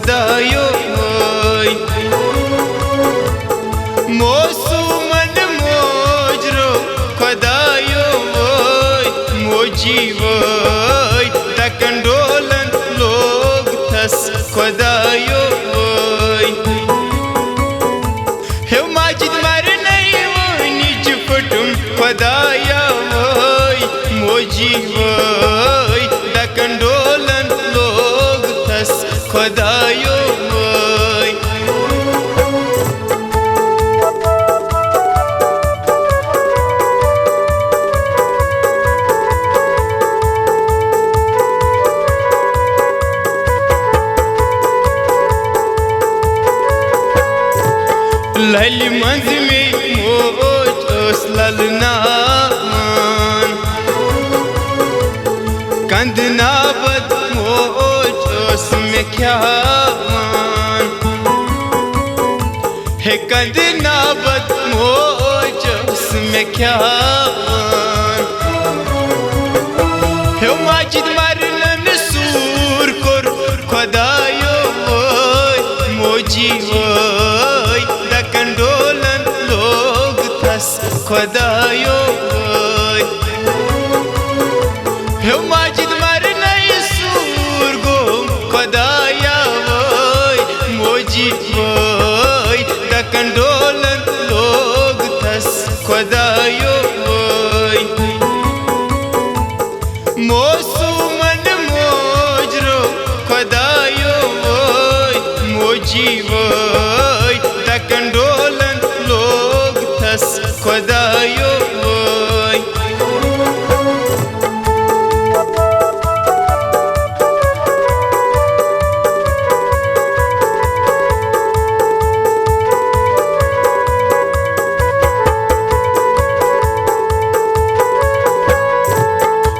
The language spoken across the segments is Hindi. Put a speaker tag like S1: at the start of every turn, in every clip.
S1: खुदायो मोसुमन मोजरो खुदायो मोजी तकंडोलन लोग थस खुदायो माजिद मर नहीं निज फटुम खुदाया मोजी तकंडोलन लोग थस खुदायो लल मंज में मोज ललनामान कंद नाबद मोज में ख्यामान है कंद नाबद मोज में ख्यामान है माजिद मरलन सूर कर खुदायो मोजी तकंडोलन लोग थस खुदायो माजिद मर नहीं सूर गो खुदाया मोजी तकंडोलन लोग थस खुदायो मोसुमन मोजरो खुदायो मोजी तकंडोलन लोग थस खुदायो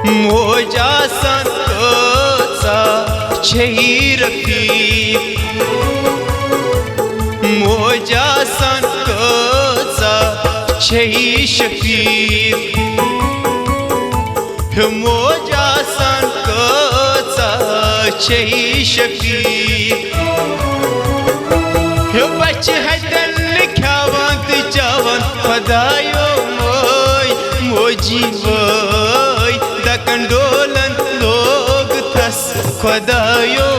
S1: मोजा संतोषा छही रफीक मोजा संतोषा छही शफीक मोजा संतोषा छही शफीक बच हदन ख्यावंत चावन खुदायो मोजी तकंडोलन लोग थस खुदायो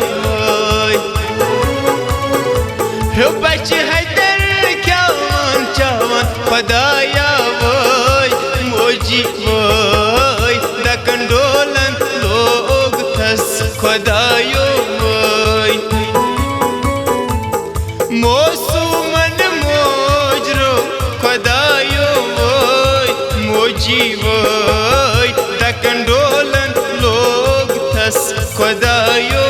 S1: बच हदर ख्यावन चावन खुदाया मोजी तकंडोलन लोग थस खुदायो मोसुमन मोजरो खुदायो मोजी तकंडोलन लोग थस खुदायो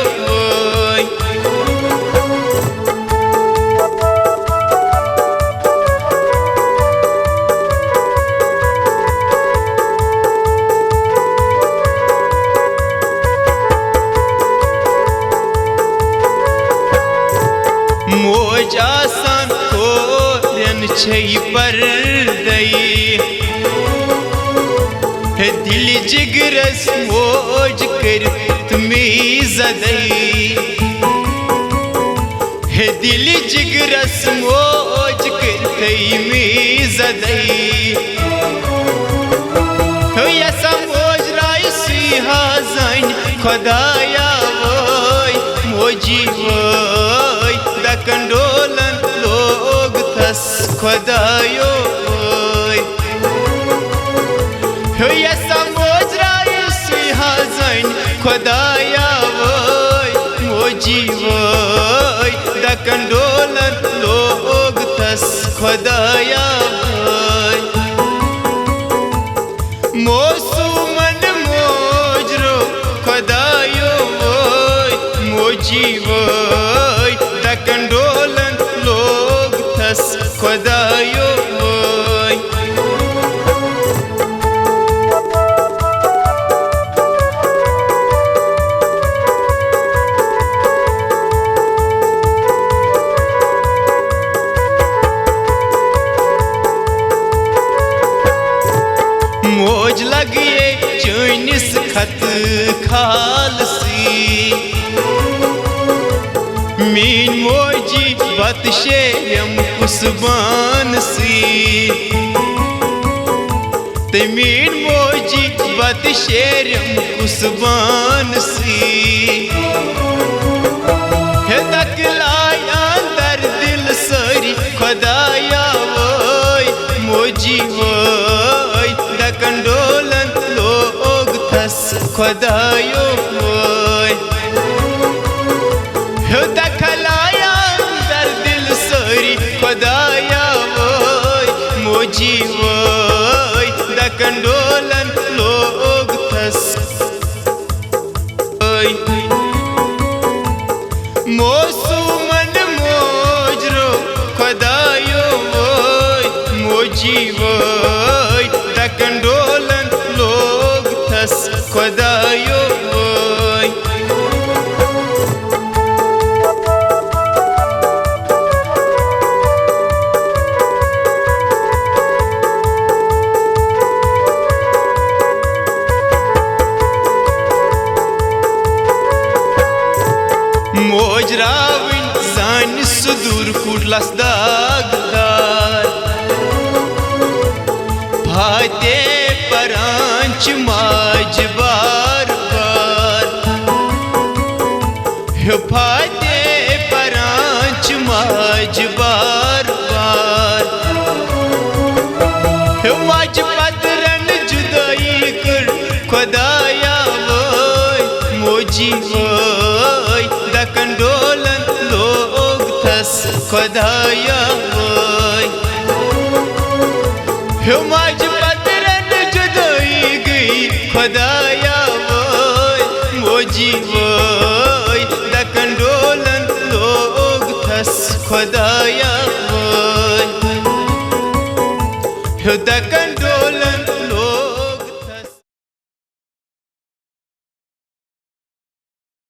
S1: मोजा संतोलन छई पर दई दिल जिगरस मोज कर तुम्हें जदई है दिल जिगरस मोज कर तुम्हें जदई ऐसा मोज राय सिंहासन खुदाया मोजी तकंडोलन लोग थस खुदायो ऐसा मोज राय सिंहासन खुदाया मोजी तकंडोलन लोग थस खुदाया मोसुमन मोजरो खुदायो मोजी तकंडोलन लोग थस खुदायो मोज लगिए चुनिस खत खालसी मीन मोजी बत शेरम कुसबान सी ते मीन मोजी बत शेरम कुसबान सी हे तकलाया दर दिल सरी खुदाया वोय मोजी वोय दकंडोलन लोग थस खुदायो वोय हे तकलाया दर दिल सरी खुदाया वोय मोजी वोय दकंडोलन लोग थस मोसुमन मोजरो खुदायो वोय मोजी वोय दकंडोलन लोग थस खुदायो वोय मोजराविन सान सुदूर कुडलास दागदार भाते परांच माज बार बार भाते परांच माज बार बार माज पतरन जुदाई कर खुदाया वोय मोजी वोय दकंडोलन लोग थस खुदाया वोय माज पतरन जुदाई गई खुदाया वोय मोजी वोय दकंडोलन लोग थस खुदाया वोय दकंडोलन